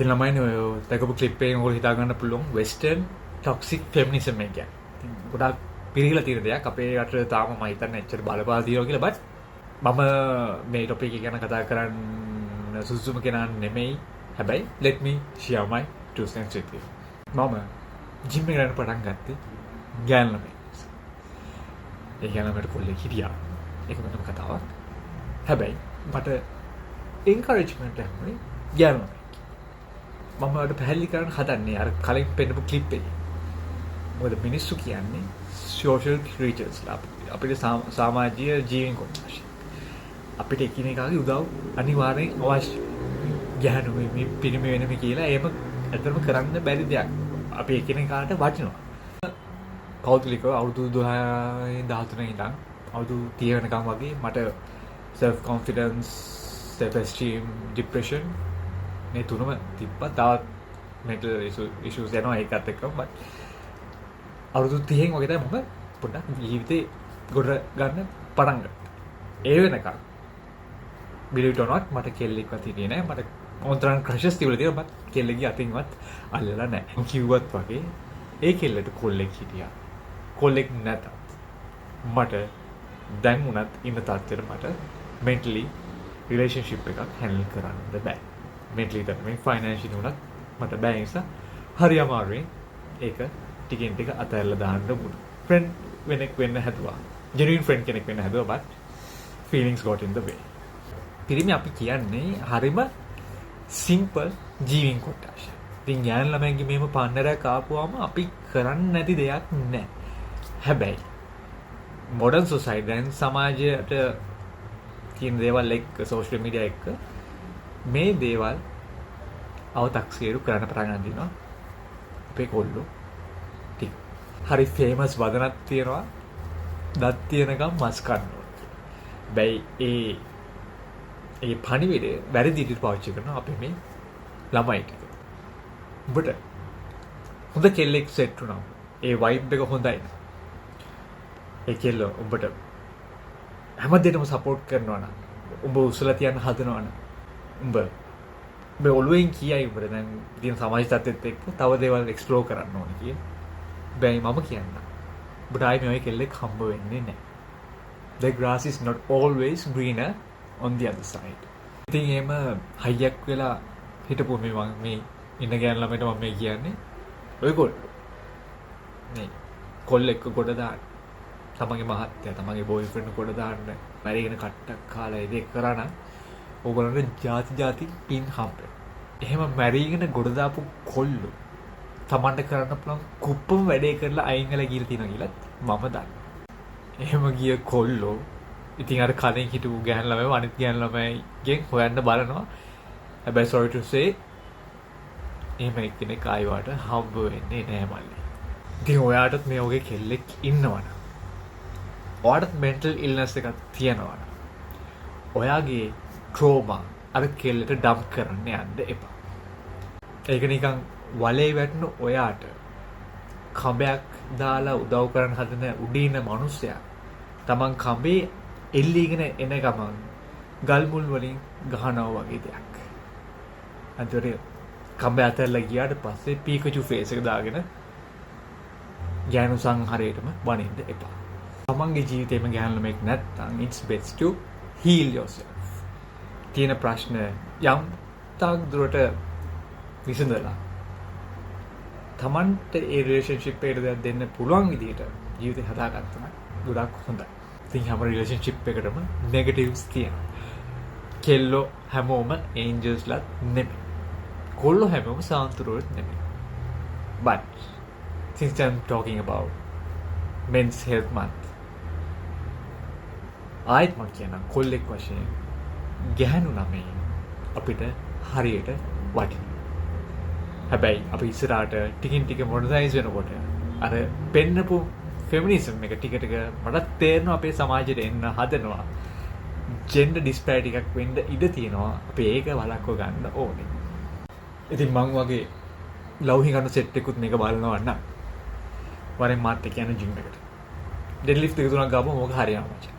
ඉතින් ළමයිනේ ඔය දැකපු ක්ලිප් එකෙන් ඔයගොල්ලෝ හිතා ගන්න පුළුවන් වෙස්ටර්න් ටොක්සික් ෆෙමිනිසම් එක කියන්නේ. ඉතින් ගොඩාක් පිළිහිලා තියෙන දෙයක්. අපේ රටේ තාම මම හිතන්නේ එච්චර බලපාලා තියෙනවා කියලා. බට් මම මේ ටොපික් එක ගැන කතා කරන්න සුසුම කෙනා නෙමෙයි. හැබැයි let me share my 2 cents with you. මම ජිම් එක යන පටන් ගත්තේ ගෑනු ළමයි. ඒ ගෑනු ළමයට කොල්ලෙක් හිටියා. ඒක වෙනම කතාවක්. හැබැයි මට එන්කරේජ්මන්ට් එකක් නේ ගෑනු ළමයි. මම ඔයාලට පැහැදිලි කරන්න හදන්නේ අර කලින් පෙන්නපු ක්ලිප් එකේ. මොකද මිනිස්සු කියන්නේ social creatures ලා අපිට සමාජීය ජීවීන් කොටස්. අපිට එකිනෙකාගේ උදව් අනිවාර්යෙන් අවශ්‍යයි. ගැහණු මේ පිරිමි වෙනම කියලා එහෙම ඇත්තටම කරන්න බැරි දෙයක්. අපි එකිනෙකාට වටිනවා. කෞතුලිකව අවුරුදු 12 13 ඉඳන් අවුරුදු 30 වෙනකම් වගේ මට self confidence, self esteem, depression මේ තුනම තිබ්බා. තවත් mental issues යනවා ඒකත් එක්කම. but අවුරුදු 30න් වගේ තමයි මම පොඩ්ඩක් ජීවිතේ ගොඩ ගන්න පටන් ගත්තා. ඒ වෙනකම් believe it or not මට කෙල්ලෙක්වත් හිටියේ නැහැ. මට කොන්ත්‍රාන් ක්‍රෂස් තිබුණා තියෙනවා. මට කෙල්ලෙක්ගේ අතින්වත් අල්ලලා නැහැ. මම කිව්වත් වගේ ඒ කෙල්ලට කොල්ලෙක් හිටියා. කොල්ලෙක් නැතත් මට දැන් උනත් ඉන්න තාත්තට මට mentally relationship එකක් handle කරන්න බෑ. mentally තමයි financially උනත් මට බෑ. ඒ නිසා හරි අමාරුයි ඒක ටිකෙන් ටික අතහැරලා දාන්න වුණා. friend වෙනෙක් වෙන්න හැදුවා. genuine friend කෙනෙක් වෙන්න හැදුවා. but feelings got in the way. පිරිමි අපි කියන්නේ හරිම සිම්පල් ජීවීන් කොටස්. ඉතින් ඥාන ළමයින්ගේ මේම පාන්නරයක් ආපුවාම අපි කරන්නේ නැති දෙයක් නැහැ. හැබැයි මොඩර්න් සොසයිටි දැන් සමාජයට තියෙන දේවල් එක්ක සෝෂල් මීඩියා එක්ක මේ දේවල් අවතක්සේරු කරන්න පටන් ගන්නවා. අපේ කොල්ලෝ ටික හරි ෆේමස් වදනක් තියෙනවා. දත් තියෙනකම් මස් කන්නවා. බැයි ඒ පණිවිඩය වැරදි විදිහට පාවිච්චි කරනවා අපි මේ ළමයි ටික. ඔබට හොඳ කෙල්ලෙක් සෙට් වුණා. ඒ වයිබ් එක හොඳයි. ඒ කෙල්ල ඔබට හැමදේටම සපෝට් කරනවා නම් ඔබ උසලා තියන්න හදනවා නම් ඔබ ඔළුවෙන් කියයි ඔබට දැන් තියෙන සමාජ තත්ත්වෙත් එක්ක තව දේවල් එක්ස්ප්ලෝර් කරන්න ඕනේ කිය. බැයි මම කියන්න. ඔබට ආයි මේ කෙල්ලෙක් හම්බ වෙන්නේ නැහැ. The grass is not always greener on the other side. ඉතින් එහෙම හයියක් වෙලා හිටපු මේ ඉන්න ගෑන ළමයට මම මේ කියන්නේ ඔයගොල්ලෝ මේ කොල්ලෙක්ව ගොඩ දාන්න තමන්ගේ මහත්තයා තමන්ගේ බෝයිෆ්‍රෙන්ඩ් ගොඩ දාන්න මැරිගෙන කට්ටක් කාලා ඒක කරා නම් ඕගොල්ලන්ට ಜಾති පින් හම්බෙයි. එහෙම මැරිගෙන ගොඩ දාපු කොල්ලෝ තමන්ට කරන්න පුළුවන් කුප්පම වැඩේ කරලා අයින් වෙලා ගිහලා තියෙනවා කියලාත් මම දන්නවා. එහෙම ගිය කොල්ලෝ ඉතින් අර කලින් හිටපු ගෑන ළමයි අනිත් ගෑන ළමයිගෙන් හොයන්න බලනවා. හැබැයි sorry to say එහෙම එක්කෙනෙක් ආයිවාට හම්බ වෙන්නේ නැහැ මල්ලි. ඉතින් ඔයාටත් මේ වගේ කෙල්ලෙක් ඉන්නවනම් ඔයාටත් mental illness එකක් තියෙනවනම් ඔයාගේ trauma අර කෙල්ලට ඩම්ප් කරන්න යන්න එපා. ඒක නිකන් වලේ වැටෙන ඔයාට කඹයක් දාලා උදව් කරන්න හදන උඩින මිනිස්සයා තමන් කඹේ එල්ලීගෙන එන ගමන් ගල් මුල් වලින් ගහනවා වගේ දෙයක්. අන්තිමට කඹ අතහැරලා ගියාට පස්සේ පීකචු ෆේස් එක දාගෙන ගෑනු සංහරයටම වනින්න එපා. තමන්ගේ ජීවිතේම ගෑනු ළමෙක් නැත්නම් it's best to heal yourself. තියෙන ප්‍රශ්න යම් තාක් දුරට විසඳලා තමන්ට ඒ රිලේෂන්ෂිප් එකට දෙන්න පුළුවන් විදිහට ජීවිතේ හදාගත්තම ගොඩක් හොඳයි. ඉතින් හැම රිලේෂන්ෂිප් එකකටම නෙගටිව්ස් තියෙනවා. කෙල්ලෝ හැමෝම ඒන්ජල්ස්ලාත් නෙමෙයි. කොල්ලෝ හැමෝම සාන්තුරුවොත් නෙමෙයි. But since I'm talking about men's health month, ආයෙත් මම කියනවා කොල්ලෙක් වශයෙන් ගැහණු ළමයි අපිට හරියට වටිනවා. හැබැයි අපි ඉස්සරහට ටිකින් ටික මොඩර්නයිස් වෙනකොට අර පෙන්නපු ෆෙමිනිසම් එක ටික ටික මට තේරෙනවා අපේ සමාජයට එන්න හදනවා. ජෙන්ඩර් ඩිස්පැරිටි එකක් වෙන්න ඉඩ තියෙනවා. අපි ඒක වළක්ව ගන්න ඕනේ. ඉතින් මං වගේ ලව්හිඟන සෙට් එකකුත් මේක බලනවා නම් වරෙන් මාත් එක්ක යන ජිම් එකට. ඩෙඩ් ලිෆ්ට් එක තුනක් ගාපුවම මොකක් හරියනවා මචං.